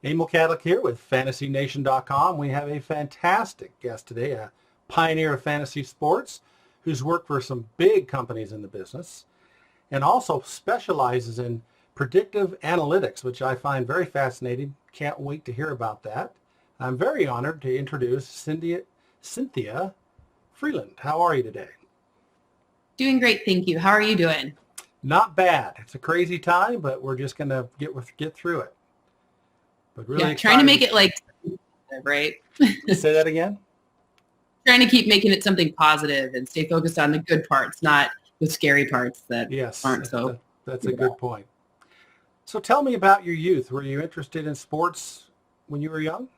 Emil Cadlick here with FantasyNation.com. We have a fantastic guest today, a pioneer of fantasy sports who's worked for some big companies in the business and also specializes in predictive analytics, which I find very fascinating. Can't wait to hear about that. I'm very honored to introduce Cynthia Frelund. How are you today? Doing great, thank you. How are you doing? Not bad. It's a crazy time, but we're just going to get through it. But really trying to make it like, right? Say that again? Trying to keep making it something positive and stay focused on the good parts, not the scary parts that aren't so. That's a good point. So tell me about your youth. Were you interested in sports when you were young?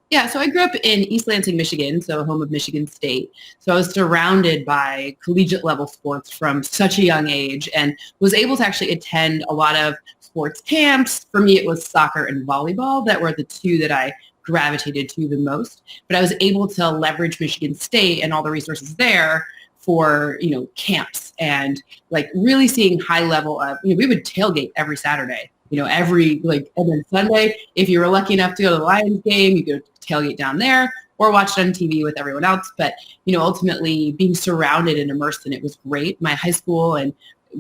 Yeah, so I grew up in East Lansing, Michigan, so home of Michigan State. So I was surrounded by collegiate level sports from such a young age and was able to actually attend a lot of sports camps. For me, it was soccer and volleyball that were the two that I gravitated to the most. But I was able to leverage Michigan State and all the resources there for, camps and like really seeing high level of, we would tailgate every Saturday. And then Sunday, if you were lucky enough to go to the Lions game, you could tailgate down there or watch it on TV with everyone else. But, ultimately being surrounded and immersed in it was great. My high school and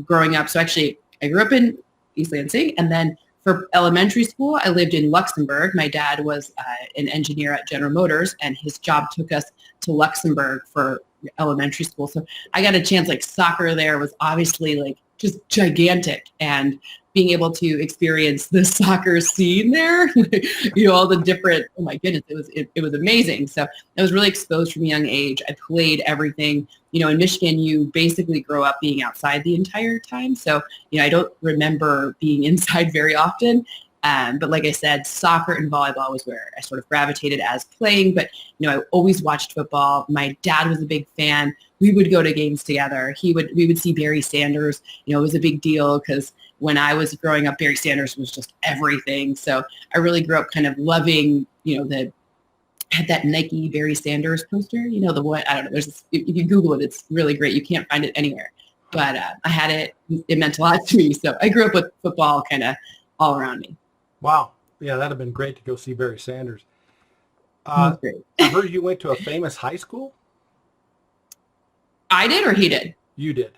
growing up, so actually I grew up in East Lansing, and then for elementary school, I lived in Luxembourg. My dad was an engineer at General Motors, and his job took us to Luxembourg for elementary school. So I got a chance, soccer there was obviously just gigantic, and being able to experience the soccer scene there, all the different, oh my goodness, it was amazing. So I was really exposed from a young age. I played everything. In Michigan, you basically grow up being outside the entire time. So, I don't remember being inside very often. But like I said, soccer and volleyball was where I sort of gravitated as playing. But, I always watched football. My dad was a big fan. We would go to games together. We would see Barry Sanders. It was a big deal because when I was growing up, Barry Sanders was just everything. So I really grew up kind of loving, had that Nike Barry Sanders poster, the one, I don't know, if you Google it, it's really great. You can't find it anywhere. But I had it. It meant a lot to me. So I grew up with football kind of all around me. Wow. Yeah, that'd have been great to go see Barry Sanders. Great. I heard you went to a famous high school? I did, or he did? You did.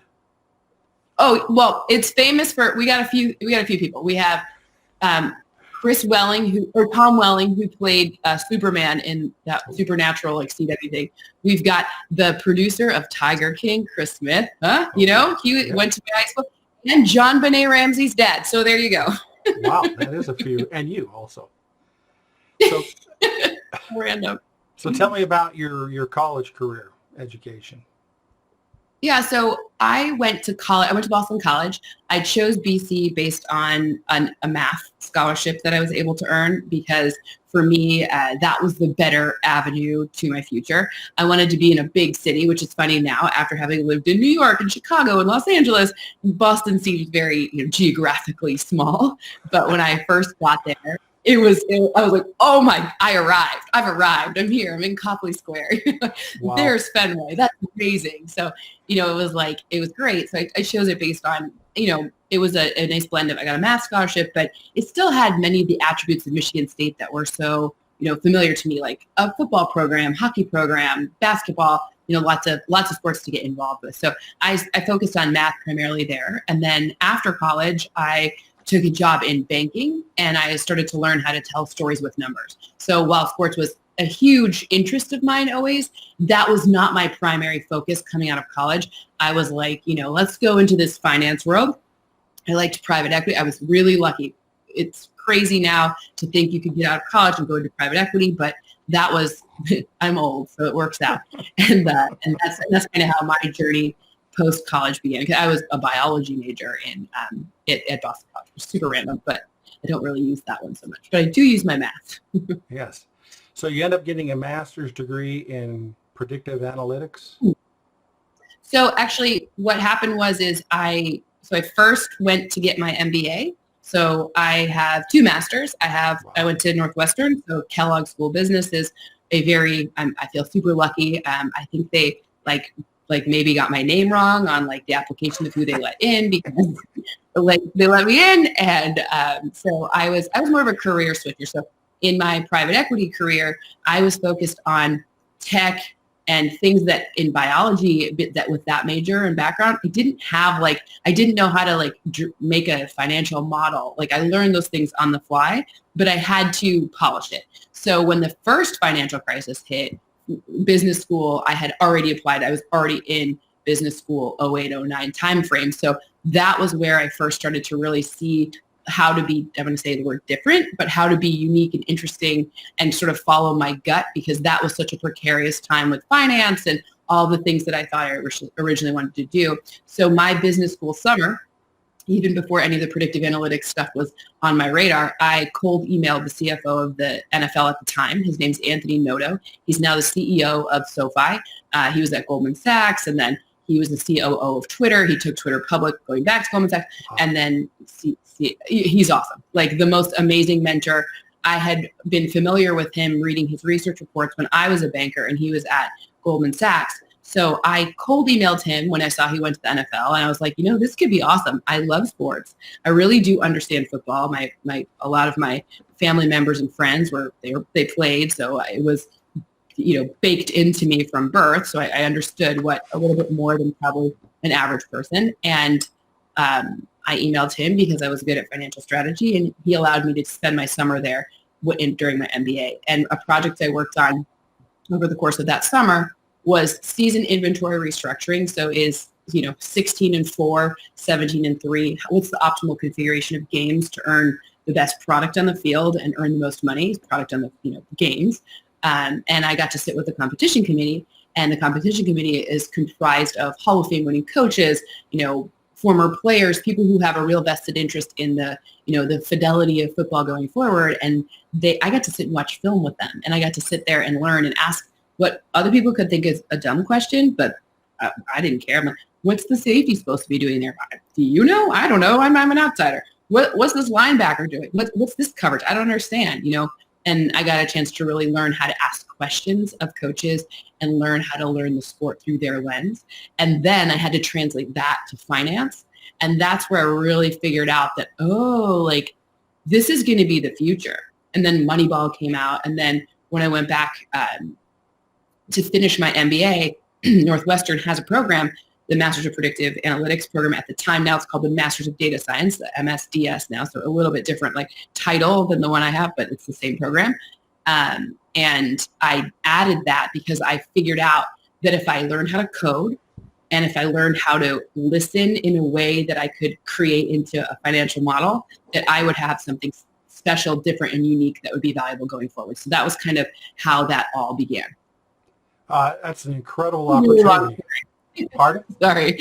Oh, well, it's famous for, we got a few people. We have Tom Welling, who played Superman in that Supernatural, CW thing. We've got the producer of Tiger King, Chris Smith. He went to my high school. And John Benet Ramsey's dad. So there you go. Wow, that is a few. And you also. So, random. So tell me about your college career, education. Yeah, so I went to college. I went to Boston College. I chose BC based on a math scholarship that I was able to earn because for me, that was the better avenue to my future. I wanted to be in a big city, which is funny now after having lived in New York and Chicago and Los Angeles. Boston seems very geographically small. But when I first got there, I was like, oh my, I've arrived. I'm here. I'm in Copley Square. Wow. There's Fenway. That's amazing. So, it was great. So I chose it based on, it was a nice blend of, I got a math scholarship, but it still had many of the attributes of Michigan State that were so, familiar to me, like a football program, hockey program, basketball, lots of sports to get involved with. So I focused on math primarily there. And then after college, I took a job in banking, and I started to learn how to tell stories with numbers. So while sports was a huge interest of mine always, that was not my primary focus coming out of college. I was like, let's go into this finance world. I liked private equity. I was really lucky. It's crazy now to think you could get out of college and go into private equity, but that was, I'm old, so it works out. And that's kind of how my journey post-college began. Because I was a biology major at Boston College. It was super random, but I don't really use that one so much. But I do use my math. Yes. So you end up getting a master's degree in predictive analytics? So actually what happened was I first went to get my MBA. So I have two masters. I went to Northwestern, so Kellogg School of Business is a very, I feel super lucky. I think they like maybe got my name wrong on like the application of who they let in because like they let me in. And so I was more of a career switcher. So in my private equity career, I was focused on tech and things that in biology that with that major and background, I didn't know how to like make a financial model. Like I learned those things on the fly, but I had to polish it. So when the first financial crisis hit, business school, I had already applied. I was already in business school 08, 09 timeframe. So that was where I first started to really see how to be, I'm going to say the word different, but how to be unique and interesting and sort of follow my gut, because that was such a precarious time with finance and all the things that I thought I originally wanted to do. So my business school summer, even before any of the predictive analytics stuff was on my radar, I cold emailed the CFO of the NFL at the time. His name's Anthony Noto. He's now the CEO of SoFi. He was at Goldman Sachs, and then he was the COO of Twitter. He took Twitter public, going back to Goldman Sachs, and then he's awesome. Like the most amazing mentor. I had been familiar with him reading his research reports when I was a banker and he was at Goldman Sachs. So I cold emailed him when I saw he went to the NFL, and I was like, this could be awesome. I love sports. I really do understand football. A lot of my family members and friends they played, so it was baked into me from birth. So I understood what a little bit more than probably an average person. And I emailed him because I was good at financial strategy, and he allowed me to spend my summer there during my MBA. And a project I worked on over the course of that summer was season inventory restructuring. So is 16-4, 17-3. What's the optimal configuration of games to earn the best product on the field and earn the most money? Product on the games. And I got to sit with the competition committee, and the competition committee is comprised of Hall of Fame winning coaches, former players, people who have a real vested interest in the fidelity of football going forward. And I got to sit and watch film with them, and I got to sit there and learn and ask what other people could think is a dumb question, but I didn't care. I'm like, what's the safety supposed to be doing there? Do you know? I don't know. I'm an outsider. What's this linebacker doing? What's this coverage? I don't understand, And I got a chance to really learn how to ask questions of coaches and learn how to learn the sport through their lens. And then I had to translate that to finance. And that's where I really figured out that, this is going to be the future. And then Moneyball came out. And then when I went back to finish my MBA, Northwestern has a program, the Masters of Predictive Analytics program at the time. Now it's called the Masters of Data Science, the MSDS now, so a little bit different title than the one I have, but it's the same program. And I added that because I figured out that if I learned how to code and if I learned how to listen in a way that I could create into a financial model, that I would have something special, different, and unique that would be valuable going forward. So that was kind of how that all began. That's an incredible opportunity. Pardon? Sorry.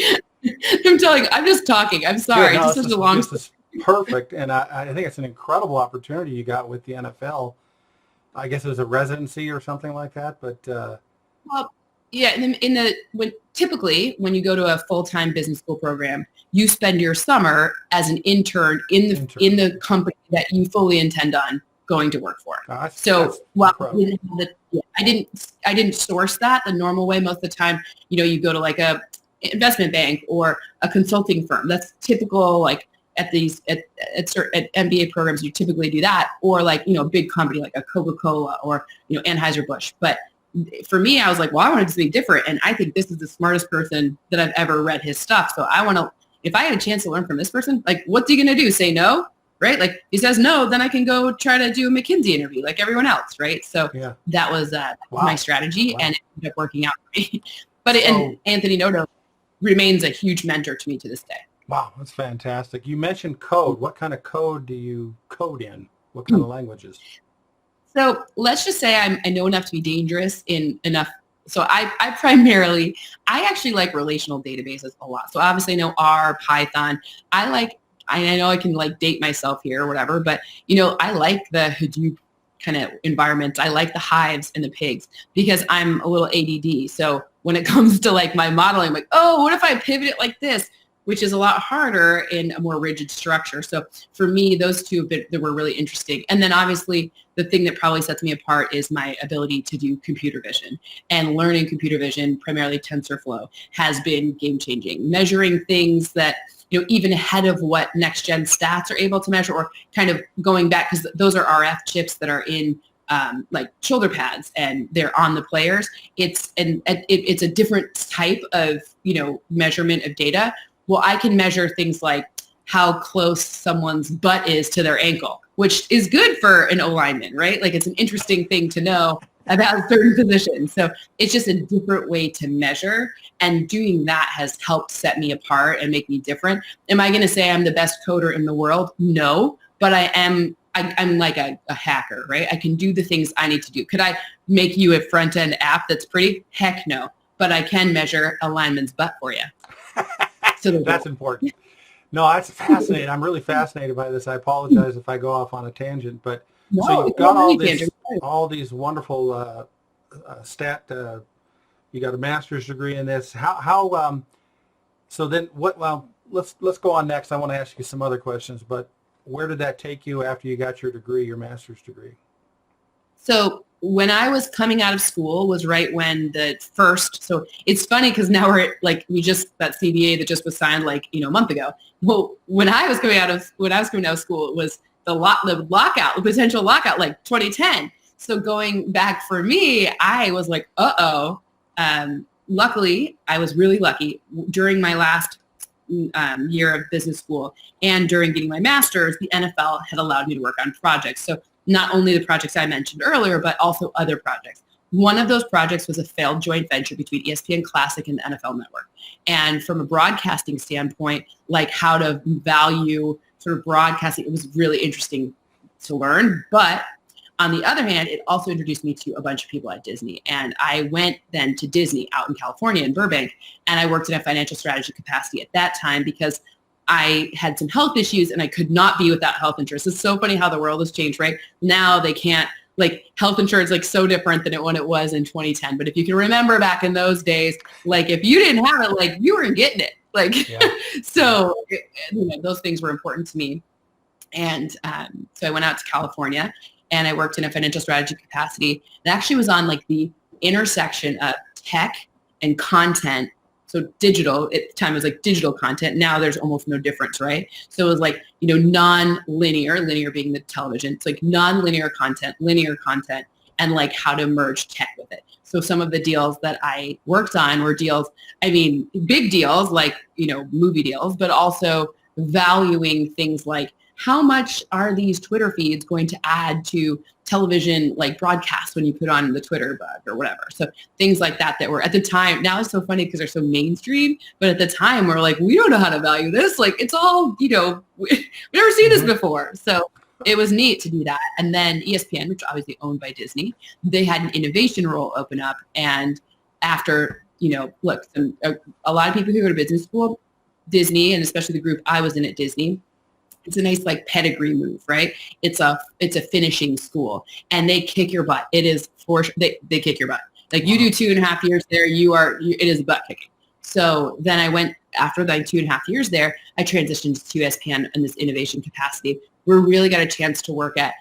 I'm just talking. I'm sorry. Yeah, no, this is perfect. And I think it's an incredible opportunity you got with the NFL. I guess it was a residency or something like that, but well, yeah, typically when you go to a full-time business school program, you spend your summer as an intern in the company that you fully intend on going to work for. So while I didn't source that the normal way. Most of the time, you go to a investment bank or a consulting firm. That's typical. At MBA programs, you typically do that, or a big company like a Coca-Cola or Anheuser-Busch. But for me, I was like, well, I wanted to be different, and I think this is the smartest person that I've ever read his stuff. So I want to. If I had a chance to learn from this person, what's he going to do? Say no? Right? He says no, then I can go try to do a McKinsey interview like everyone else, right? So that was my strategy, and it ended up working out for me. But and Anthony Noto remains a huge mentor to me to this day. Wow, that's fantastic. You mentioned code. What kind of code do you code in? What kind of languages? So let's just say I know enough to be dangerous in enough. So I actually like relational databases a lot. So obviously I know R, Python. I know I can date myself here or whatever, but I like the Hadoop kind of environments. I like the hives and the pigs because I'm a little ADD. So when it comes to my modeling, I'm like, oh, what if I pivot it like this? which is a lot harder in a more rigid structure. So for me, those two that were really interesting. And then obviously the thing that probably sets me apart is my ability to do computer vision. And learning computer vision, primarily TensorFlow, has been game changing. Measuring things that, even ahead of what next gen stats are able to measure, or kind of going back, because those are RF chips that are in like shoulder pads and they're on the players. It's a different type of, measurement of data. Well, I can measure things like how close someone's butt is to their ankle, which is good for an O-lineman, right? Like it's an interesting thing to know about certain positions. So it's just a different way to measure. And doing that has helped set me apart and make me different. Am I going to say I'm the best coder in the world? No, but I'm like a hacker, right? I can do the things I need to do. Could I make you a front-end app that's pretty? Heck no. But I can measure a lineman's butt for you. So that's important. No, that's fascinating. I'm really fascinated by this. I apologize if I go off on a tangent, but no, so you've got all these wonderful you got a master's degree in this. So then what? Well, let's go on next. I want to ask you some other questions, but where did that take you after you got your degree, your master's degree? So when I was coming out of school was right when so it's funny because now we're like, that CBA that just was signed like, a month ago. Well, when I was coming out of school, it was the potential lockout, like 2010. So going back for me, I was like, luckily, I was really lucky during my last year of business school and during getting my master's, the NFL had allowed me to work on projects. So not only the projects I mentioned earlier, but also other projects. One of those projects was a failed joint venture between ESPN Classic and the NFL Network. And from a broadcasting standpoint, like how to value sort of broadcasting, it was really interesting to learn. But on the other hand, it also introduced me to a bunch of people at Disney. And I went then to Disney out in California in Burbank, and I worked in a financial strategy capacity at that time because I had some health issues and I could not be without health insurance. It's so funny how the world has changed, right? Now they can't, like health insurance, like so different than when it was in 2010. But if you can remember back in those days, like if you didn't have it, like you weren't getting it. Like, yeah. So those things were important to me. And so I went out to California and I worked in a financial strategy capacity. It actually was on like the intersection of tech and content. So digital, at the time it was like digital content. Now there's almost no difference, right? So it was like, non-linear, linear being the television. It's like non-linear content, linear content, and like how to merge tech with it. So some of the deals that I worked on were deals, big deals like, movie deals, but also valuing things like how much are these Twitter feeds going to add to television like broadcasts when you put on the Twitter bug or whatever. So things like that were at the time. Now it's so funny because they're so mainstream, but at the time we're like, we don't know how to value this. Like it's all, we've never seen this before. So it was neat to do that. And then ESPN, which obviously owned by Disney, they had an innovation role open up. And after, look, a lot of people who go to business school, Disney, and especially the group I was in at Disney, it's a nice like pedigree move, right? It's a finishing school and they kick your butt. It is they kick your butt. Like you do 2.5 years there, it is butt kicking. So then I went after like 2.5 years there, I transitioned to ESPN in this innovation capacity. We really got a chance to work at,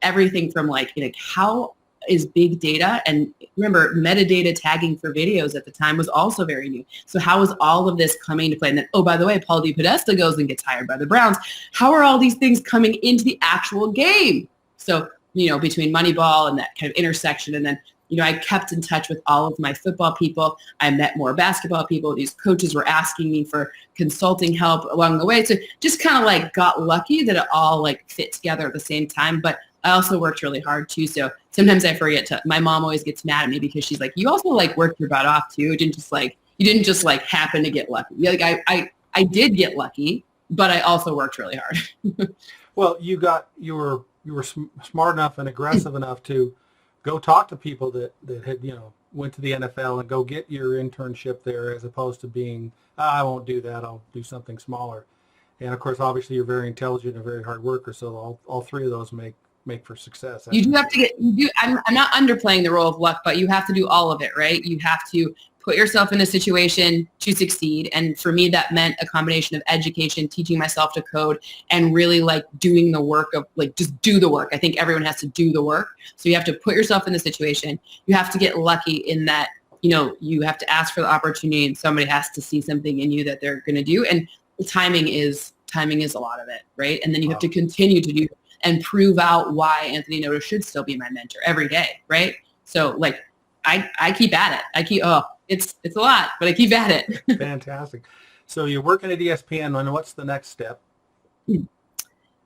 everything from like how is big data, and remember metadata tagging for videos at the time was also very new. So how is all of this coming to play? And then, oh, by the way, Paul DePodesta goes and gets hired by the Browns. How are all these things coming into the actual game? So, between Moneyball and that kind of intersection, and then, I kept in touch with all of my football people. I met more basketball people. These coaches were asking me for consulting help along the way. So just kind of like got lucky that it all like fit together at the same time. But I also worked really hard too. So sometimes I forget my mom always gets mad at me because she's like, you also like worked your butt off too. You didn't just like happen to get lucky. Like I did get lucky, but I also worked really hard. Well, you were smart enough and aggressive enough to go talk to people that had, went to the NFL and go get your internship there, as opposed to being, I won't do that. I'll do something smaller. And of course, obviously you're very intelligent and a very hard worker. So all three of those make make for success. You do have to I'm not underplaying the role of luck, but you have to do all of it, right? You have to put yourself in a situation to succeed. And for me, that meant a combination of education, teaching myself to code, and really like doing the work of like, just do the work. I think everyone has to do the work. So you have to put yourself in the situation. You have to get lucky in that, you have to ask for the opportunity and somebody has to see something in you that they're going to do. And timing is a lot of it, right? And then you have to continue to do and prove out why Anthony Noto should still be my mentor every day, right? So like, I keep at it. It's a lot, but I keep at it. Fantastic. So you're working at ESPN, and what's the next step?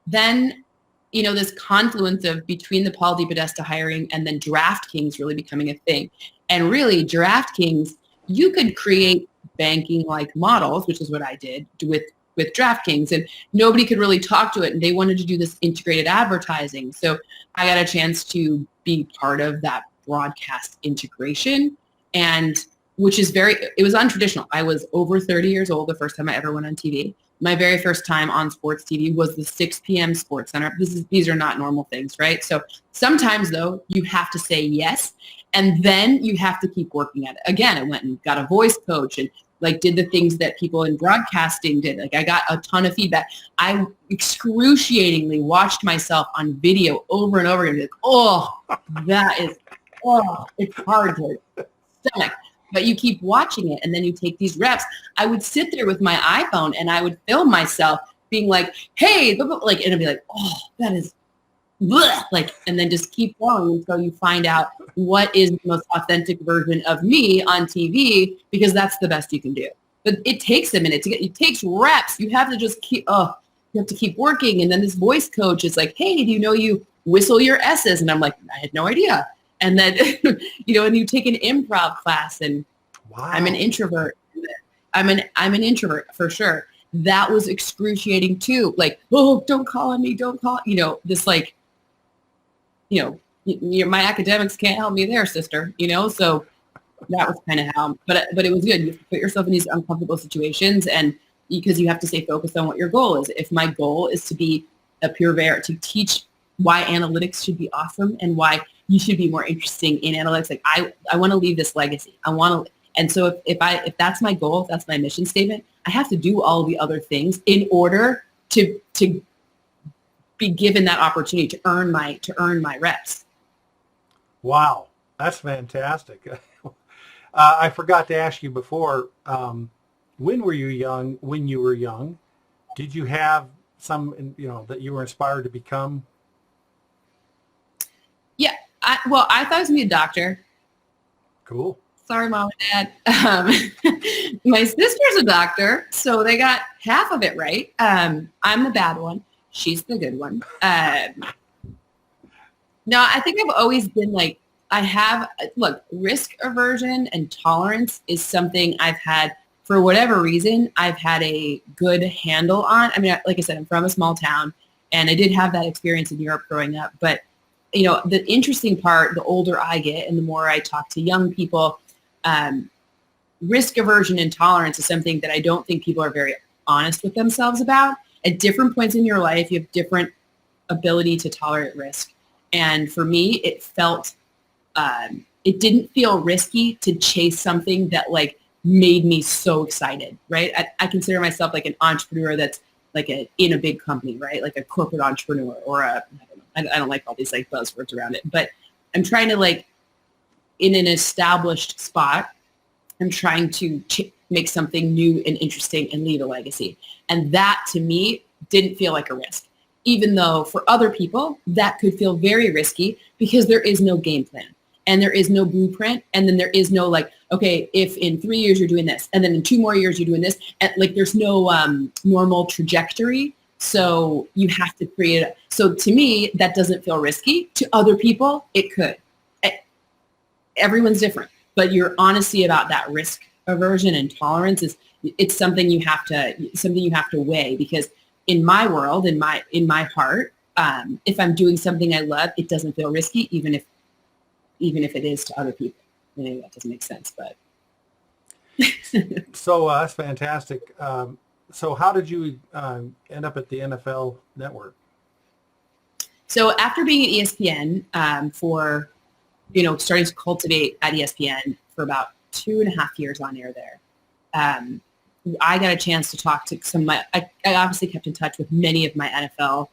Then, this confluence of between the Paul DePodesta hiring and then DraftKings really becoming a thing. And really, DraftKings, you could create banking-like models, which is what I did with DraftKings, and nobody could really talk to it, and they wanted to do this integrated advertising. So I got a chance to be part of that broadcast integration, and which is it was untraditional. I was over 30 years old the first time I ever went on TV. My very first time on sports TV was the 6 p.m. Sports Center. These are not normal things, right? So sometimes, though, you have to say yes, and then you have to keep working at it. Again, I went and got a voice coach and like did the things that people in broadcasting did. Like I got a ton of feedback. I excruciatingly watched myself on video over and over again. Like, it's hard to stomach. But you keep watching it and then you take these reps. I would sit there with my iPhone and I would film myself being like, hey, like, and it'd be like, that is, bleh, like, and then just keep going until you find out what is the most authentic version of me on TV, because that's the best you can do. But it takes a minute it takes reps. You have to just keep, you have to keep working. And then this voice coach is like, hey, do you whistle your S's? And I'm like, I had no idea. And then, and you take an improv class, and wow. I'm an introvert. I'm an introvert for sure. That was excruciating too. Like, don't call on me. Don't call, this like, my academics can't help me there, sister, so that was kind of how, but it was good. You have to put yourself in these uncomfortable situations, and because you have to stay focused on what your goal is. If my goal is to be a purveyor, to teach why analytics should be awesome and why you should be more interesting in analytics, like I want to leave this legacy. And so if that's my goal, if that's my mission statement, I have to do all the other things in order to be given that opportunity to earn my reps. Wow, that's fantastic. I forgot to ask you before, when you were young, did you have some, that you were inspired to become? Yeah, I thought I was going to be a doctor. Cool. Sorry, Mom and Dad. My sister's a doctor, so they got half of it right. I'm the bad one. She's the good one. No, I think I've always been like, risk aversion and tolerance is something I've had, for whatever reason, I've had a good handle on. I mean, like I said, I'm from a small town, and I did have that experience in Europe growing up. But, the interesting part, the older I get and the more I talk to young people, risk aversion and tolerance is something that I don't think people are very honest with themselves about. At different points in your life, you have different ability to tolerate risk. And for me, it didn't feel risky to chase something that like made me so excited, right? I consider myself like an entrepreneur that's like in a big company, right? Like a corporate entrepreneur or I don't like all these like buzzwords around it, but I'm trying to like, in an established spot, I'm trying to make something new and interesting and leave a legacy. And that to me didn't feel like a risk, even though for other people that could feel very risky because there is no game plan and there is no blueprint. And then there is no like, okay, if in 3 years you're doing this and then in 2 more years you're doing this, and like there's no normal trajectory. So you have to create it. So to me, that doesn't feel risky. To other people, it could. Everyone's different, but your honesty about that risk aversion and tolerance it's something you have to weigh, because in my world, in my heart, if I'm doing something I love, it doesn't feel risky, even if it is to other people. Maybe that doesn't make sense, but. So that's fantastic. So how did you end up at the NFL Network? So after being at ESPN for, starting to cultivate at ESPN for about 2.5 years on air there, I got a chance to talk to I obviously kept in touch with many of my NFL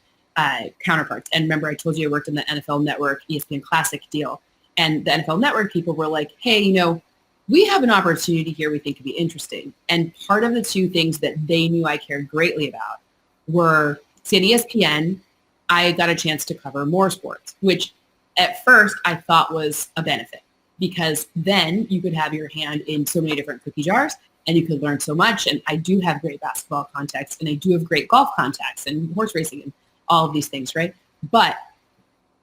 counterparts. And remember, I told you I worked in the NFL Network ESPN Classic deal. And the NFL Network people were like, hey, we have an opportunity here we think could be interesting. And part of the two things that they knew I cared greatly about were, see, at ESPN, I got a chance to cover more sports, which at first I thought was a benefit because then you could have your hand in so many different cookie jars and you could learn so much. And I do have great basketball contacts and I do have great golf contacts and horse racing and all of these things, right? But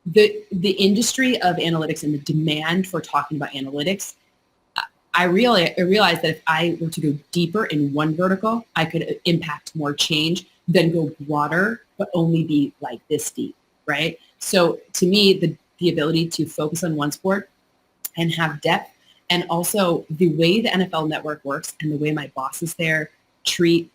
the industry of analytics and the demand for talking about analytics, I realized that if I were to go deeper in one vertical, I could impact more change than go broader, but only be like this deep, right? So to me, the ability to focus on one sport and have depth, and also the way the NFL Network works and the way my bosses there treat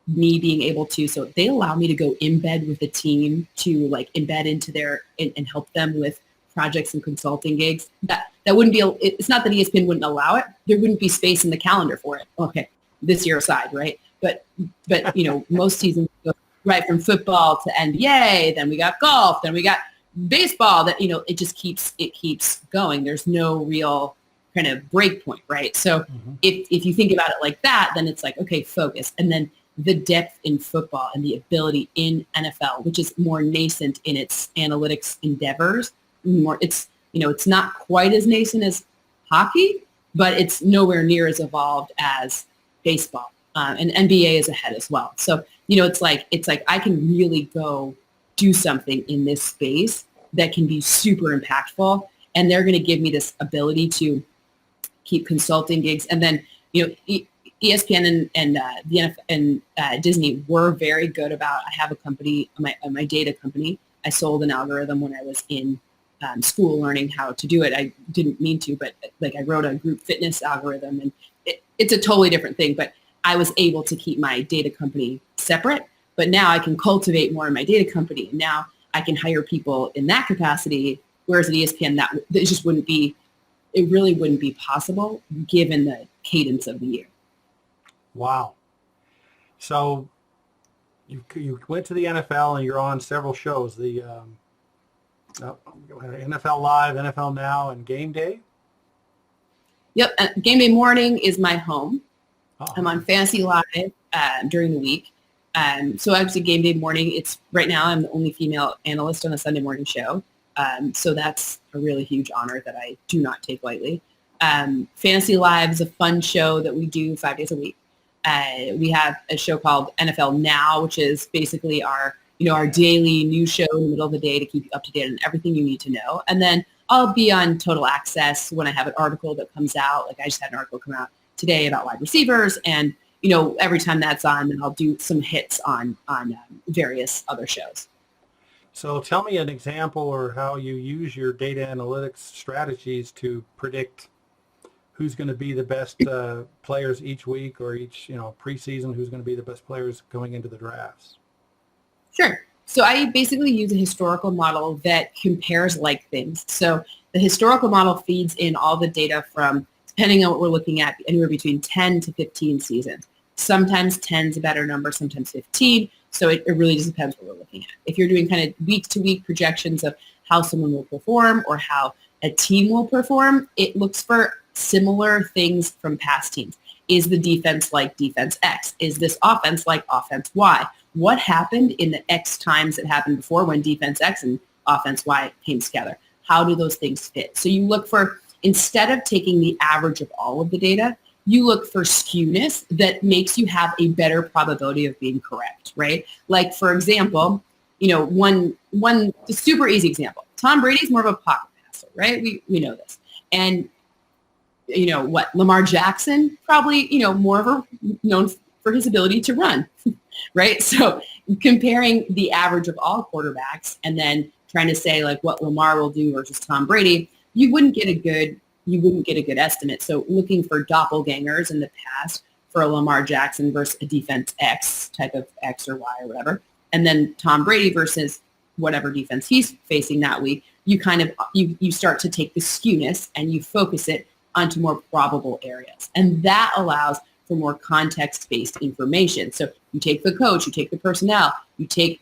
me being able to, so they allow me to go embed with a team to like embed into their, and help them with projects and consulting gigs. That wouldn't be, it's not that ESPN wouldn't allow it. There wouldn't be space in the calendar for it. Okay, this year aside, right? But most seasons go right from football to NBA, then we got golf, then we got baseball, that, it just keeps going. There's no real kind of break point, right? So if you think about it like that, then it's like, okay, focus. And then the depth in football and the ability in NFL, which is more nascent in its analytics endeavors, it's not quite as nascent as hockey, but it's nowhere near as evolved as baseball. And NBA is ahead as well. So, it's like I can really go do something in this space that can be super impactful. And they're going to give me this ability to keep consulting gigs. And then, ESPN and the NFL and Disney were very good about, I have a company, my data company. I sold an algorithm when I was in school learning how to do it. I didn't mean to, but like I wrote a group fitness algorithm, and it's a totally different thing, but I was able to keep my data company separate. But now I can cultivate more in my data company. And now I can hire people in that capacity, whereas at ESPN, that just wouldn't be, it really wouldn't be possible given the cadence of the year. Wow. So you went to the NFL and you're on several shows, the NFL Live, NFL Now, and Game Day? Yep. GameDay Morning is my home. Oh. I'm on Fantasy Live during the week. So obviously GameDay Morning, it's right now I'm the only female analyst on a Sunday morning show. So that's a really huge honor that I do not take lightly. Fantasy Live is a fun show that we do 5 days a week. We have a show called NFL Now, which is basically our daily news show in the middle of the day to keep you up to date on everything you need to know. And then I'll be on Total Access when I have an article that comes out. Like I just had an article come out today about wide receivers, and every time that's on, then I'll do some hits on various other shows. So tell me an example or how you use your data analytics strategies to predict who's going to be the best players each week or each preseason, who's going to be the best players going into the drafts. Sure. So I basically use a historical model that compares like things. So the historical model feeds in all the data from, depending on what we're looking at, anywhere between 10 to 15 seasons. Sometimes 10 is a better number, sometimes 15. So it really just depends what we're looking at. If you're doing kind of week-to-week projections of how someone will perform or how a team will perform, it looks for similar things from past teams. Is the defense like defense X? Is this offense like offense Y? What happened in the X times that happened before when defense X and offense Y came together? How do those things fit? So you look for, instead of taking the average of all of the data, you look for skewness that makes you have a better probability of being correct, right? Like, for example, one super easy example. Tom Brady's more of a pocket passer, right? We know this. And Lamar Jackson, probably, more of a known for his ability to run, right? So comparing the average of all quarterbacks and then trying to say like what Lamar will do versus Tom Brady, you wouldn't get a good estimate. So looking for doppelgangers in the past for a Lamar Jackson versus a defense X type of X or Y or whatever, and then Tom Brady versus whatever defense he's facing that week, you kind of, you start to take the skewness and you focus it onto more probable areas. And that allows for more context-based information. So you take the coach, you take the personnel, you take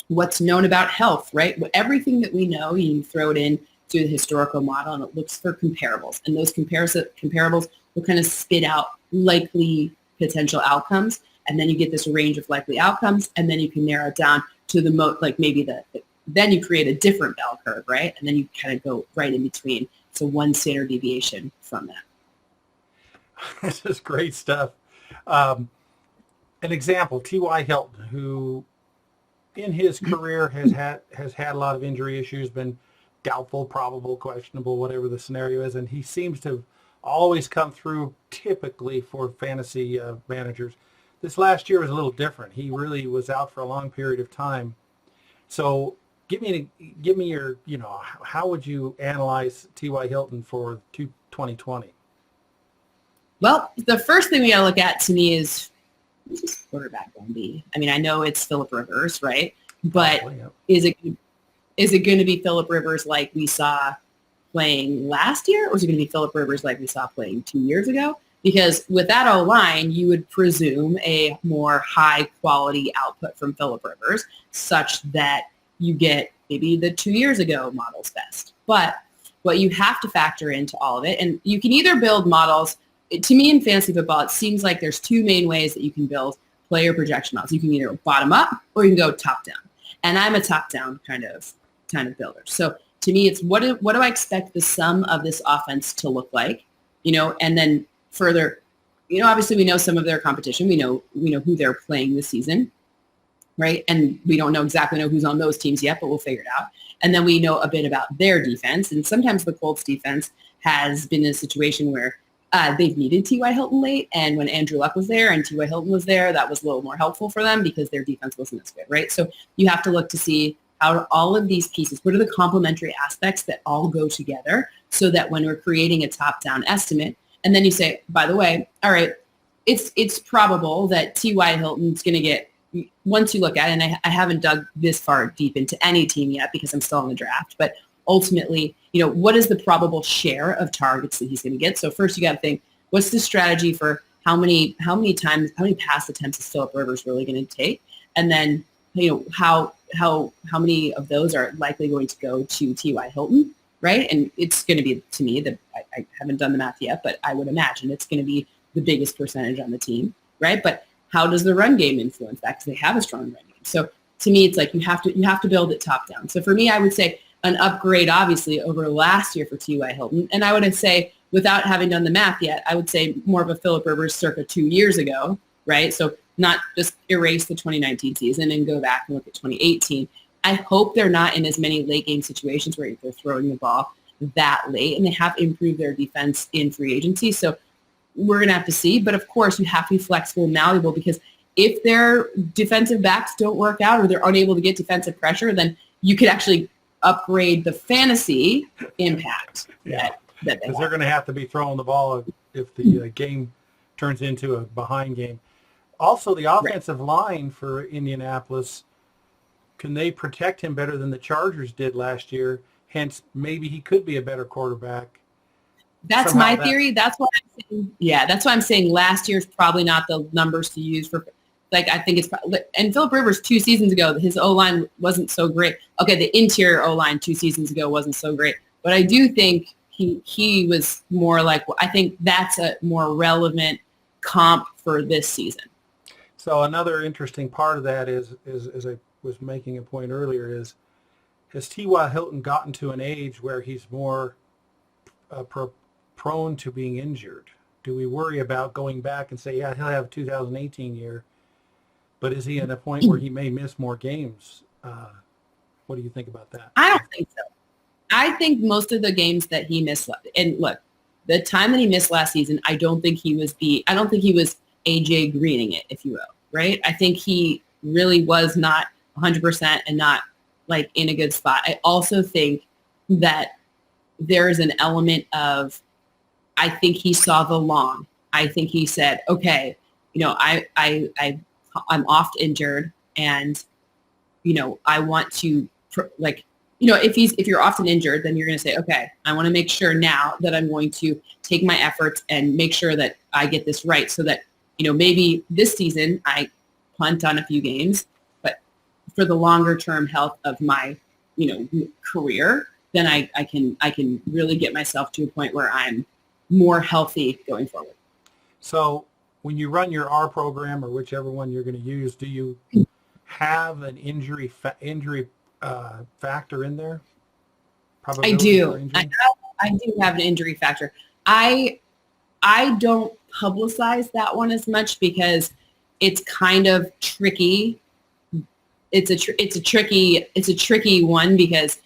what's known about health, right? Everything that we know, you throw it in to the historical model and it looks for comparables. And those comparables will kind of spit out likely potential outcomes. And then you get this range of likely outcomes. And then you can narrow it down to the most, like maybe then you create a different bell curve, right? And then you kind of go right in between. So one standard deviation from that. This is great stuff. An example, T.Y. Hilton, who in his career has had a lot of injury issues, been doubtful, probable, questionable, whatever the scenario is, and he seems to have always come through typically for fantasy managers. This last year was a little different. He really was out for a long period of time. So give me your, how would you analyze T.Y. Hilton for 2020? Well, the first thing we got to look at to me is who's this quarterback going to be? I mean, I know it's Phillip Rivers, right? But Probably, yeah. Is it going to be Phillip Rivers like we saw playing last year, or is it going to be Phillip Rivers like we saw playing 2 years ago? Because with that O-line, you would presume a more high-quality output from Phillip Rivers, such that you get maybe the 2 years ago model's best. But what you have to factor into all of it, and you can either build models. To me, in fantasy football, it seems like there's two main ways that you can build player projection models. You can either bottom up or you can go top down. And I'm a top down kind of builder. So to me, it's what do I expect the sum of this offense to look like, and then further, obviously we know some of their competition. We know who they're playing this season, right? And we don't exactly know who's on those teams yet, but we'll figure it out. And then we know a bit about their defense. And sometimes the Colts defense has been in a situation where they've needed T.Y. Hilton late, and when Andrew Luck was there and T.Y. Hilton was there, that was a little more helpful for them because their defense wasn't as good, right? So you have to look to see how all of these pieces, what are the complementary aspects that all go together so that when we're creating a top-down estimate, and then you say, by the way, all right, it's probable that T.Y. Hilton's going to get, once you look at it, and I haven't dug this far deep into any team yet because I'm still in the draft, but ultimately, what is the probable share of targets that he's going to get? So first you got to think, what's the strategy for how many pass attempts is Phillip Rivers really going to take? And then, how many of those are likely going to go to T.Y. Hilton, right? And it's going to be, to me, I haven't done the math yet, but I would imagine it's going to be the biggest percentage on the team, right? But how does the run game influence that? Because they have a strong run game. So to me, it's like you have to build it top down. So for me, I would say an upgrade, obviously, over last year for T.Y. Hilton. And I would say, without having done the math yet, I would say more of a Phillip Rivers circa 2 years ago, right? So not just erase the 2019 season and go back and look at 2018. I hope they're not in as many late game situations where they're throwing the ball that late, and they have improved their defense in free agency. So we're going to have to see. But of course, you have to be flexible and malleable, because if their defensive backs don't work out or they're unable to get defensive pressure, then you could actually upgrade the fantasy impact. Yeah, that because they're going to have to be throwing the ball if the game turns into a behind game. Also, the offensive line for Indianapolis, can they protect him better than the Chargers did last year? Hence, maybe he could be a better quarterback. That's my theory. That's why I'm saying, that's why I'm saying last year's probably not the numbers to use for. Like, I think it's probably, and Phillip Rivers 2 seasons ago, his O-line wasn't so great. Okay, the interior O-line 2 seasons ago wasn't so great. But I do think he was more like, I think that's a more relevant comp for this season. So another interesting part of that is as I was making a point earlier, is has T.Y. Hilton gotten to an age where he's more prone to being injured? Do we worry about going back and say, yeah, he'll have a 2018 year, but is he at a point where he may miss more games? What do you think about that? I don't think so. I think most of the games that he missed, and look, the time that he missed last season, I don't think he was AJ Greening it, if you will, right? I think he really was not 100% and not like in a good spot. I also think that there is an element of, I think he saw the long. I think he said, okay, I'm oft injured, and I want to like, if you're often injured, then you're going to say, okay, I want to make sure now that I'm going to take my efforts and make sure that I get this right so that, maybe this season I punt on a few games, but for the longer term health of my, career, then I can really get myself to a point where I'm more healthy going forward. So when you run your R program or whichever one you're going to use, do you have an injury factor in there? I do. I do have an injury factor. I don't publicize that one as much because it's kind of tricky. It's a tricky one because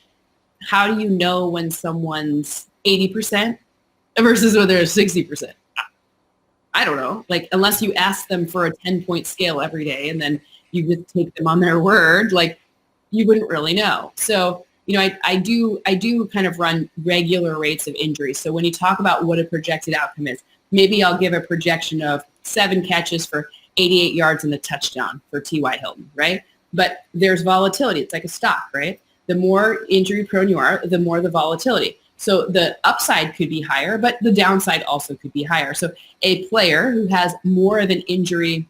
how do you know when someone's 80% versus whether it's 60%? I don't know. Like, unless you ask them for a 10-point scale every day and then you just take them on their word, like, you wouldn't really know. So, I do kind of run regular rates of injury. So when you talk about what a projected outcome is, maybe I'll give a projection of 7 catches for 88 yards and a touchdown for T.Y. Hilton, right? But there's volatility. It's like a stock, right? The more injury prone you are, the more the volatility. So the upside could be higher, but the downside also could be higher. So a player who has more of an injury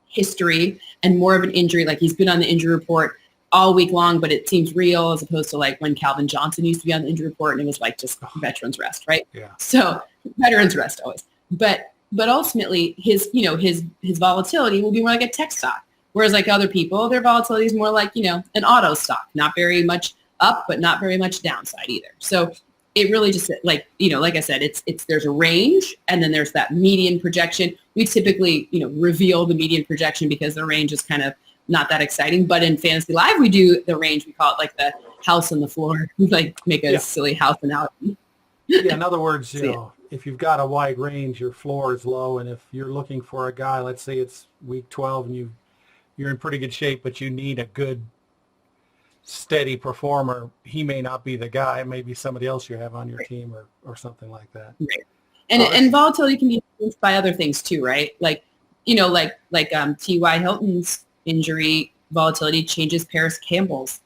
history and more of an injury, like he's been on the injury report all week long, but it seems real, as opposed to like when Calvin Johnson used to be on the injury report and it was like just veterans rest, right? Yeah. So veterans rest always. But ultimately his volatility will be more like a tech stock. Whereas like other people, their volatility is more like, an auto stock, not very much up, but not very much downside either. So it really just like I said, there's a range and then there's that median projection. We typically, reveal the median projection because the range is kind of not that exciting. But in Fantasy Live, we do the range. We call it like the house on the floor. We like make a silly house analogy. Yeah. In other words, if you've got a wide range, your floor is low. And if you're looking for a guy, let's say it's week 12 and you're in pretty good shape, but you need a good, steady performer, he may not be the guy. It may be somebody else you have on your team or something like that. Right. And volatility can be influenced by other things too, right? Like, T.Y. Hilton's injury volatility changes Paris Campbell's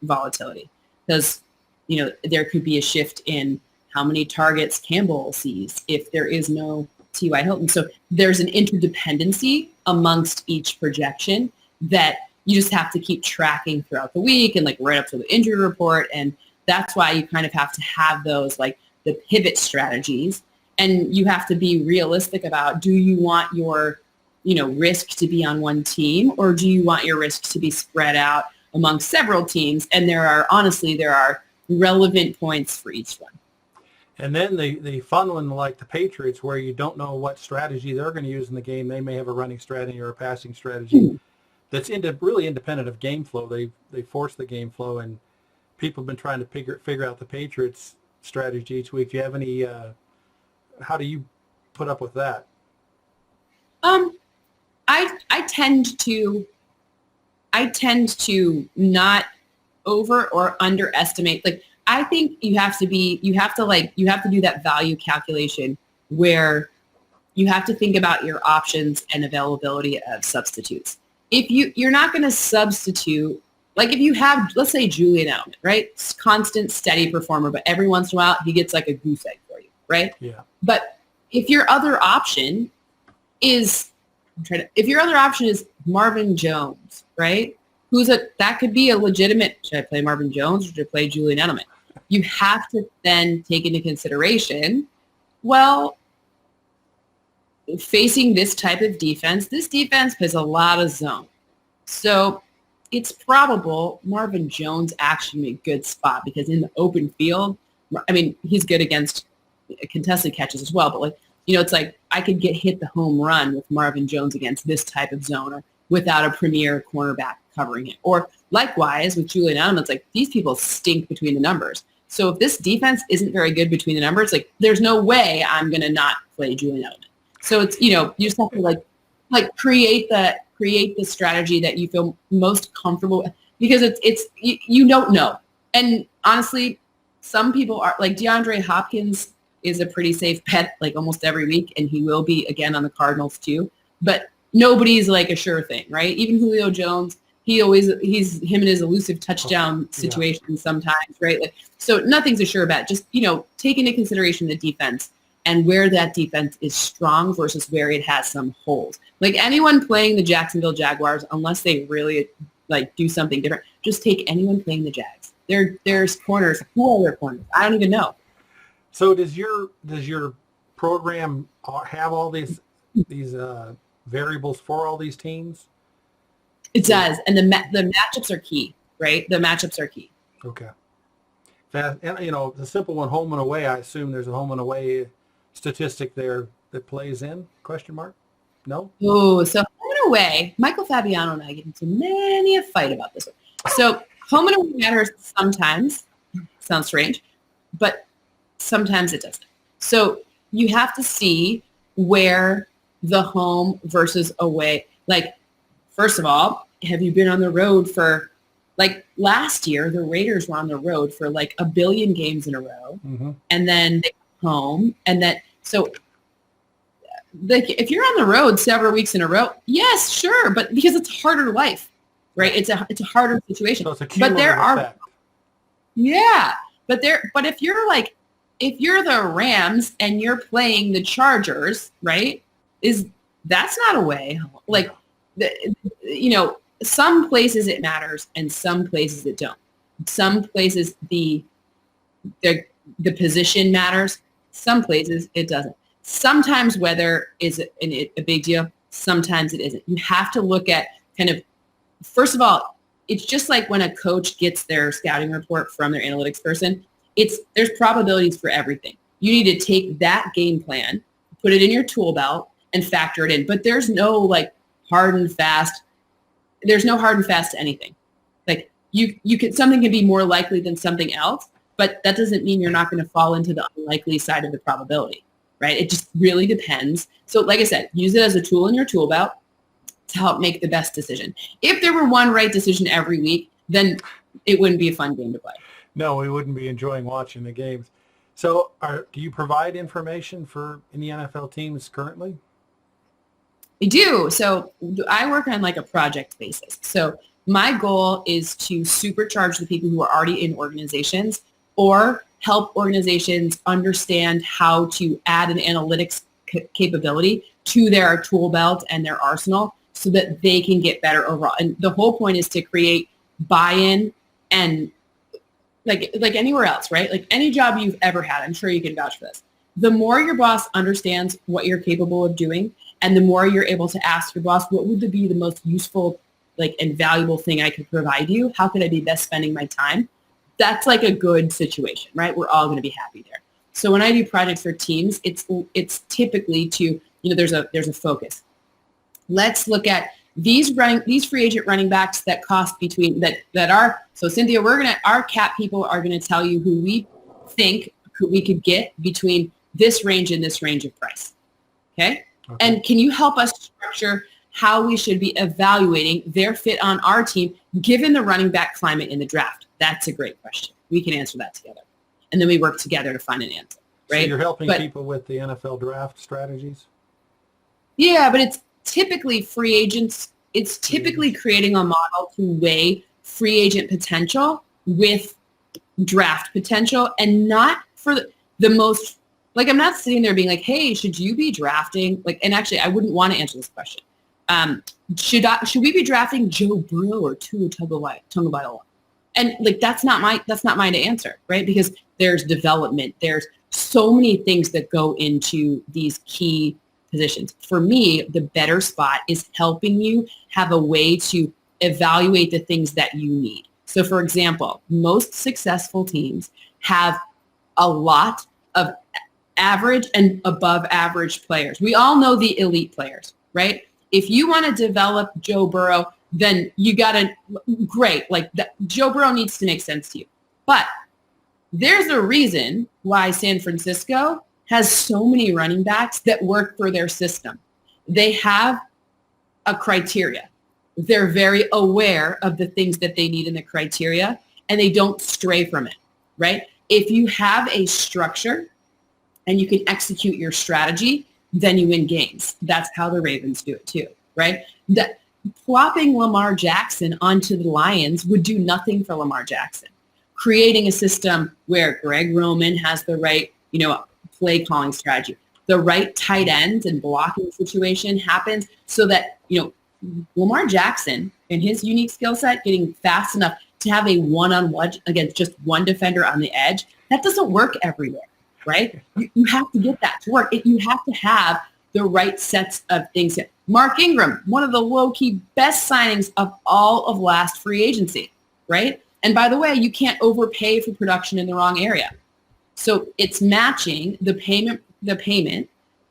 volatility because, there could be a shift in how many targets Campbell sees if there is no T.Y. Hilton. So there's an interdependency amongst each projection that you just have to keep tracking throughout the week and like right up to the injury report. And that's why you kind of have to have those like the pivot strategies. And you have to be realistic about, do you want your, risk to be on one team or do you want your risk to be spread out among several teams? And there are relevant points for each one. And then the fun one, like the Patriots, where you don't know what strategy they're going to use in the game. They may have a running strategy or a passing strategy that's really independent of game flow. They force the game flow, and people have been trying to figure out the Patriots strategy each week. Do you have any? How do you put up with that? I tend to not over or underestimate. Like, I think you have to do that value calculation where you have to think about your options and availability of substitutes. If you're not going to substitute, like if you have, let's say Julian Edelman, right? Constant, steady performer, but every once in a while he gets like a goose egg for you, right? Yeah. But if your other option is Marvin Jones, right? That could be a legitimate, should I play Marvin Jones or should I play Julian Edelman? You have to then take into consideration, well, facing this type of defense, this defense plays a lot of zone. So it's probable Marvin Jones actually made a good spot because in the open field, I mean, he's good against contested catches as well, but it's like I could hit the home run with Marvin Jones against this type of zone or without a premier cornerback covering it. Or likewise with Julian Edelman, it's like these people stink between the numbers. So if this defense isn't very good between the numbers, like there's no way I'm going to not play Julian Edelman. So it's, you just have to create the strategy that you feel most comfortable with because you don't know. And honestly, some people are like DeAndre Hopkins is a pretty safe bet like almost every week. And he will be again on the Cardinals too, but nobody's like a sure thing, right? Even Julio Jones he's him and his elusive touchdown situations sometimes, right? Like, so nothing's a sure bet. Just, take into consideration the defense and where that defense is strong versus where it has some holes. Like anyone playing the Jacksonville Jaguars, unless they really do something different, just take anyone playing the Jags. There's corners. Who are their corners? I don't even know. So does your program have all these variables for all these teams? It does, and the matchups are key, right? The matchups are key. Okay. And the simple one, home and away. I assume there's a home and away statistic there that plays in? Question mark? No. Oh, so home and away. Michael Fabiano and I get into many a fight about this one. So home and away matters sometimes. Sounds strange, but sometimes it doesn't. So you have to see where the home versus away. First of all, have you been on the road for, last year, the Raiders were on the road for 1 billion games in a row, and then they come home, and that, so if you're on the road several weeks in a row, yes, sure, but because it's harder life, right? It's a harder situation. So it's a cumulative effect. Yeah, but if you're the Rams and you're playing the Chargers, right? That's not away. Some places it matters and some places it don't. Some places the position matters. Some places it doesn't. Sometimes weather is a big deal. Sometimes it isn't. You have to look at first of all, it's just like when a coach gets their scouting report from their analytics person, there's probabilities for everything. You need to take that game plan, put it in your tool belt, and factor it in. But there's no hard and fast. There's no hard and fast to anything. Something can be more likely than something else, but that doesn't mean you're not going to fall into the unlikely side of the probability, right? It just really depends. So like I said, use it as a tool in your tool belt to help make the best decision. If there were one right decision every week, then it wouldn't be a fun game to play. No, we wouldn't be enjoying watching the games. So do you provide information for any NFL teams currently? I do. So I work on a project basis. So my goal is to supercharge the people who are already in organizations or help organizations understand how to add an analytics capability to their tool belt and their arsenal so that they can get better overall. And the whole point is to create buy-in and like anywhere else, right? Any job you've ever had, I'm sure you can vouch for this. The more your boss understands what you're capable of doing, and the more you're able to ask your boss, what would be the most useful and valuable thing I could provide you? How could I be best spending my time? That's a good situation, right? We're all going to be happy there. So when I do projects for teams, it's typically to, there's a focus. Let's look at these free agent running backs that cost between that are, so Cynthia, our cap people are going to tell you who we think we could get between this range and this range of price. Okay? And can you help us structure how we should be evaluating their fit on our team given the running back climate in the draft? That's a great question. We can answer that together. And then we work together to find an answer, right? So you're helping people with the NFL draft strategies? Yeah, but it's typically free agents. It's typically creating a model to weigh free agent potential with draft potential and not for the most, I'm not sitting there being hey, should you be drafting? And actually, I wouldn't want to answer this question. Should we be drafting Joe Burrow or Tua Tagovailoa? And that's not mine to answer, right? Because there's development. There's so many things that go into these key positions. For me, the better spot is helping you have a way to evaluate the things that you need. So for example, most successful teams have a lot of average and above average players. We all know the elite players, right? If you want to develop Joe Burrow, then you got to, great, Joe Burrow needs to make sense to you. But there's a reason why San Francisco has so many running backs that work for their system. They have a criteria. They're very aware of the things that they need in the criteria, and they don't stray from it, right? If you have a structure and you can execute your strategy, then you win games. That's how the Ravens do it too, right? plopping Lamar Jackson onto the Lions would do nothing for Lamar Jackson. Creating a system where Greg Roman has the right, play calling strategy, the right tight ends and blocking situation happens so that, Lamar Jackson and his unique skill set getting fast enough to have a one-on-one against just one defender on the edge, that doesn't work everywhere, right? You have to get that to work. You have to have the right sets of things. Mark Ingram, one of the low-key best signings of all of last free agency, right? And by the way, you can't overpay for production in the wrong area. So it's matching the payment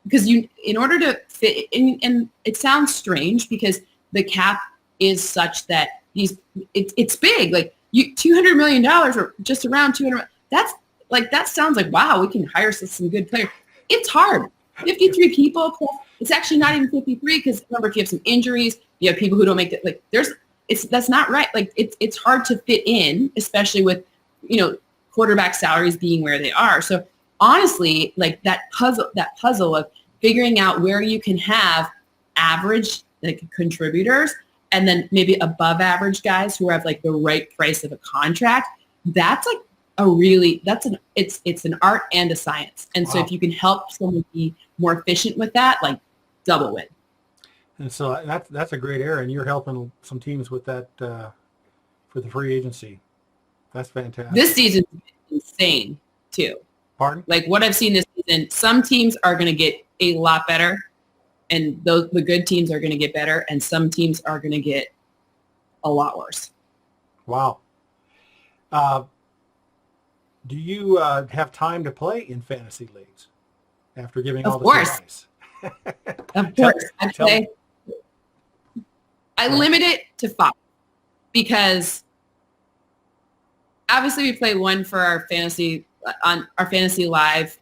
because in order to fit, and it sounds strange because the cap is such that it's big, like $200 million or just around 200. That sounds like, wow, we can hire some good players. It's hard. 53 people plus, it's actually not even 53 because remember, if you have some injuries, you have people who don't make it, that's not right. Like it's hard to fit in, especially with, quarterback salaries being where they are. So honestly, like that puzzle of figuring out where you can have average contributors and then maybe above average guys who have the right price of a contract, that's it's an art and a science. And so if you can help someone be more efficient with that, double win. And so that's a great area, and you're helping some teams with that for the free agency. That's fantastic. This season is insane too. Pardon? What I've seen this season, some teams are going to get a lot better, and the good teams are going to get better, and some teams are going to get a lot worse. Wow. Do you have time to play in fantasy leagues after giving all this advice? Of course. I limit it to 5 because obviously we play one for our fantasy on our fantasy live,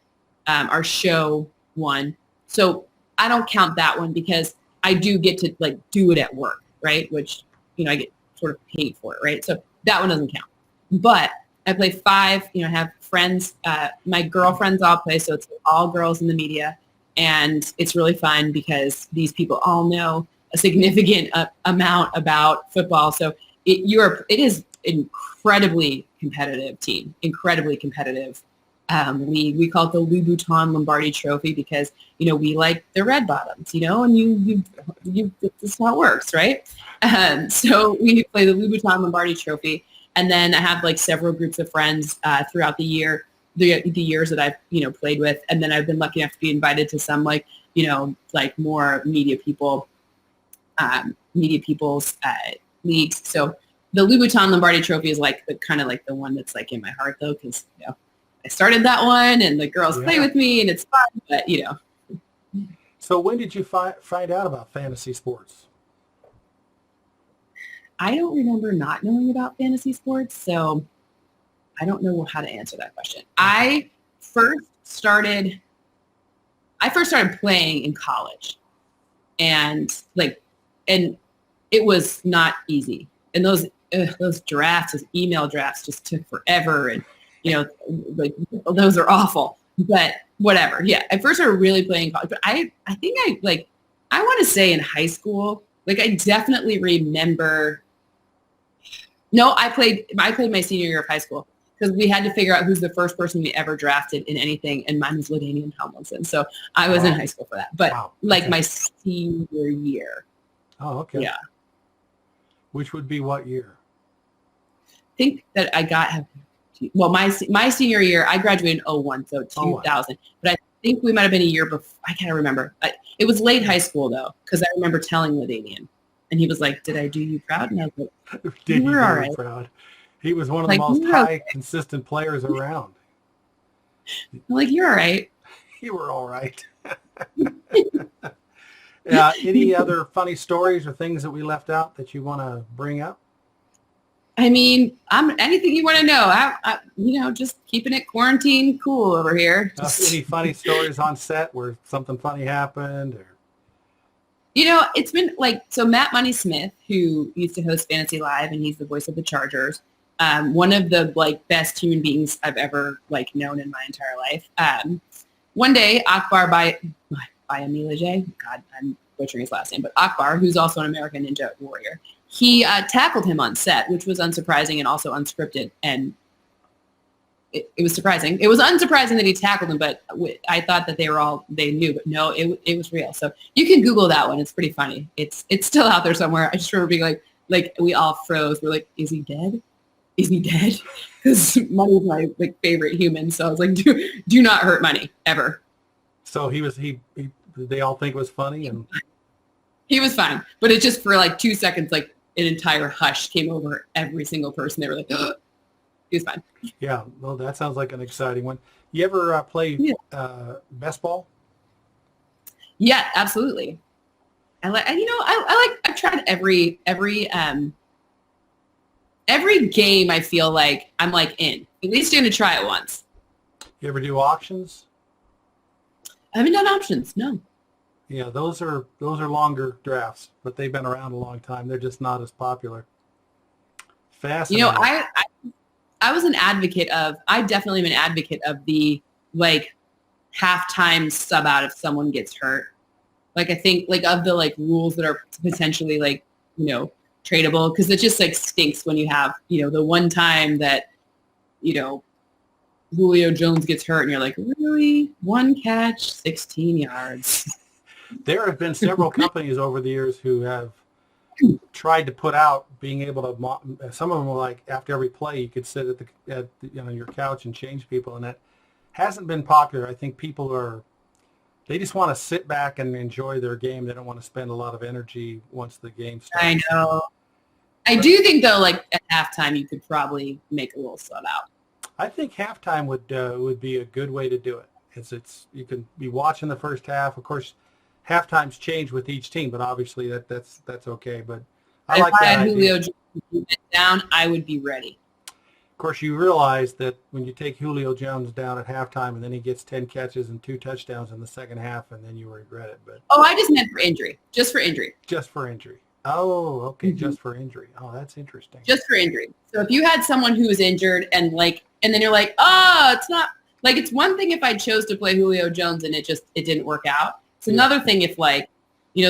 our show one. So I don't count that one because I do get to do it at work, right? Which, I get sort of paid for it, right? So that one doesn't count. But I play 5, I have friends, my girlfriends all play. So it's all girls in the media. And it's really fun because these people all know a significant amount about football. So it is incredibly competitive team, incredibly competitive league. We call it the Louboutin Lombardi Trophy because, we like the red bottoms, and you this is how it works, right? So we play the Louboutin Lombardi Trophy. And then I have several groups of friends throughout the year, the years that I've, played with. And then I've been lucky enough to be invited to some more media people's leagues. So the Louboutin Lombardi Trophy is the one that's in my heart though, because, I started that one and the girls play with me and it's fun, but So when did you find out about fantasy sports? I don't remember not knowing about fantasy sports, so I don't know how to answer that question. I first started playing in college, and it was not easy. And those drafts, those email drafts, just took forever, and those are awful. But whatever. Yeah, I first started really playing in college, but I think I want to say in high school. I definitely remember. No, I played my senior year of high school because we had to figure out who's the first person we ever drafted in anything, and mine was LaDainian Tomlinson. So I was in high school for that, but my senior year. Oh, okay. Yeah. Which would be what year? I think that I got my senior year. I graduated in 2001, so 2000. But I think we might have been a year before. I can't remember. It was late high school though, because I remember telling LaDainian. And he was like, "Did I do you proud?" And I was like, "Did you do right. me proud?" He was one of the most high, consistent players around. I'm like, "You're all right." You were all right. Any other funny stories or things that we left out that you want to bring up? I mean, anything you want to know. I just keeping it quarantine cool over here. Any funny stories on set where something funny happened? Or? It's been so Matt Money Smith, who used to host Fantasy Live, and he's the voice of the Chargers. One of the best human beings I've ever known in my entire life. One day, Akbar by Amila J. God, butchering his last name, but Akbar, who's also an American Ninja Warrior, he tackled him on set, which was unsurprising and also unscripted. And it was surprising. It was unsurprising that he tackled him, but I thought that they knew, but no, it was real. So you can Google that one. It's pretty funny. It's still out there somewhere. I just remember being like we all froze. We're like, is he dead? Is he dead? Because Money is my favorite human. So I was like, do not hurt Money ever. So they all think it was funny, and he was fine. But it just for 2 seconds, an entire hush came over every single person. They were like, ugh. He was fine. Yeah, well, that sounds like an exciting one. You ever play best ball? Yeah, absolutely. I've tried every game. I feel like I'm in. At least going to try it once. You ever do auctions? I haven't done options. No. Yeah, those are longer drafts, but they've been around a long time. They're just not as popular. Fascinating. I was an advocate of. I definitely am an advocate of the halftime sub out if someone gets hurt. I think of the rules that are potentially tradable, because it just stinks when you have the one time that Julio Jones gets hurt and you're like, really? One catch, 16 yards. There have been several companies over the years who have tried to put out being able to. Some of them were after every play you could sit at your couch and change people, and that hasn't been popular. I think people they just want to sit back and enjoy their game. They don't want to spend a lot of energy once the game starts. I know. I do think though, at halftime you could probably make a little sub out. I think halftime would be a good way to do it. It's you can be watching the first half. Of course, halftimes change with each team, but obviously that's okay. But I like that idea. If I had Julio Jones down, I would be ready. Of course, you realize that when you take Julio Jones down at halftime and then he gets 10 catches and 2 touchdowns in the second half, and then you regret it. But I just meant for injury. Just for injury. Just for injury. Oh, okay. Mm-hmm. Just for injury. Oh, that's interesting. Just for injury. So if you had someone who was injured and then you're like, it's not it's one thing if I chose to play Julio Jones and it didn't work out. It's another thing if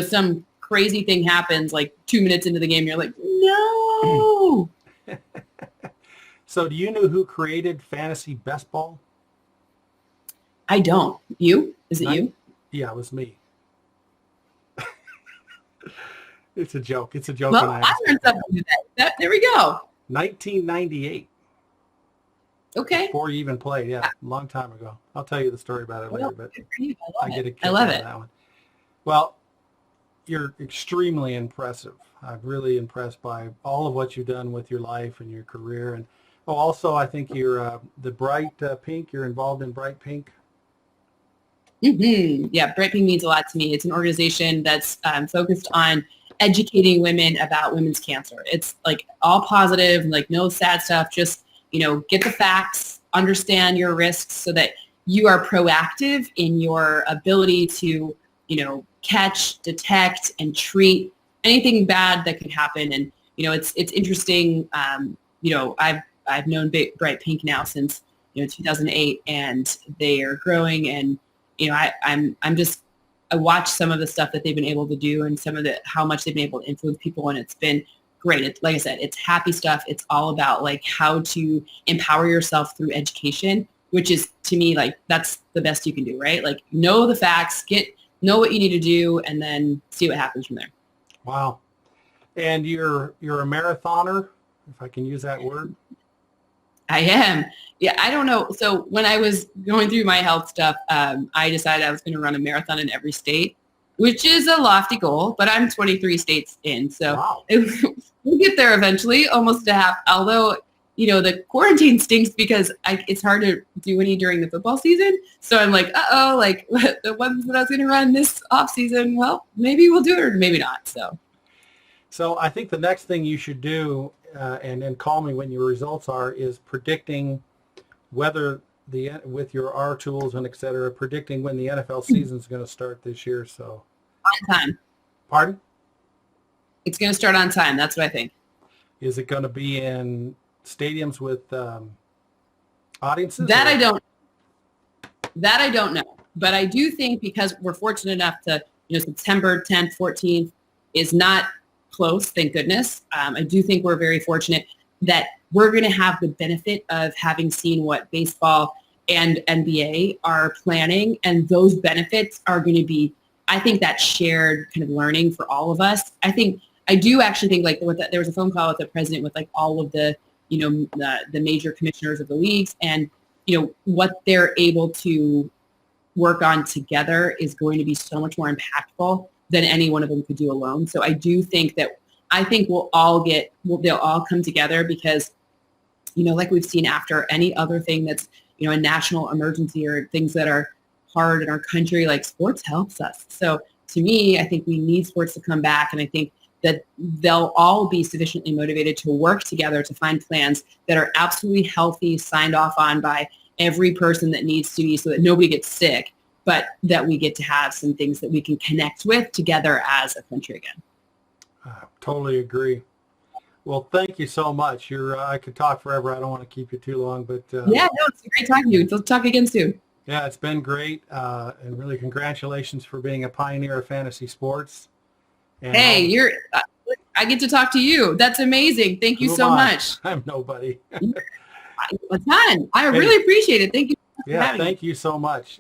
some crazy thing happens 2 minutes into the game, you're like, no. So do you know who created fantasy best ball? I don't. You? Is it you? Yeah, it was me. It's a joke. It's a joke. Well, I learned something today. There we go. 1998. Okay. Before you even played, yeah, a long time ago. I'll tell you the story about it later, but I get a kick I love out it. of that one. Well, you're extremely impressive. I'm really impressed by all of what you've done with your life and your career. And also, I think you're the Bright Pink. You're involved in Bright Pink. Mm-hmm. Yeah, Bright Pink means a lot to me. It's an organization that's focused on educating women about women's cancer. It's all positive, no sad stuff. Just get the facts, understand your risks, so that you are proactive in your ability to catch, detect, and treat anything bad that could happen. And it's interesting. I've known Bright Pink now since 2008, and they are growing. And I watch some of the stuff that they've been able to do and how much they've been able to influence people, and it's been great. Like I said, it's happy stuff. It's all about how to empower yourself through education, which is, to me, that's the best you can do, right? Know the facts, know what you need to do, and then see what happens from there. Wow. And you're a marathoner, if I can use that word. I am. Yeah, I don't know. So when I was going through my health stuff, I decided I was going to run a marathon in every state, which is a lofty goal, but I'm 23 states in. So wow. We'll get there eventually, almost a half. Although, the quarantine stinks because it's hard to do any during the football season. So I'm like, the ones that I was going to run this off season, well, maybe we'll do it or maybe not. So I think the next thing you should do, and then call me when your results are, is predicting whether with your R tools and et cetera, predicting when the NFL season is going to start this year. So on time. Pardon? It's going to start on time. That's what I think. Is it going to be in stadiums with audiences? That I don't know. But I do think, because we're fortunate enough to September 10th, 14th is not close, thank goodness. I do think we're very fortunate that we're going to have the benefit of having seen what baseball and NBA are planning, and those benefits are going to be, I think, that shared kind of learning for all of us. I do actually think there was a phone call with the president with all of the the major commissioners of the leagues, and what they're able to work on together is going to be so much more impactful than any one of them could do alone. So I do think they'll all come together because like we've seen after any other thing that's a national emergency or things that are hard in our country, like sports helps us. So to me, I think we need sports to come back, and I think that they'll all be sufficiently motivated to work together to find plans that are absolutely healthy, signed off on by every person that needs to be, so that nobody gets sick, but that we get to have some things that we can connect with together as a country again. I totally agree. Well, thank you so much. I could talk forever. I don't want to keep you too long, but yeah, no, it's great talking to you. Let's talk again soon. Yeah, it's been great, and really congratulations for being a pioneer of fantasy sports. And hey, I get to talk to you. That's amazing. Thank you so much. I'm nobody. A ton. I really appreciate it. Thank you. Yeah, thank you so much.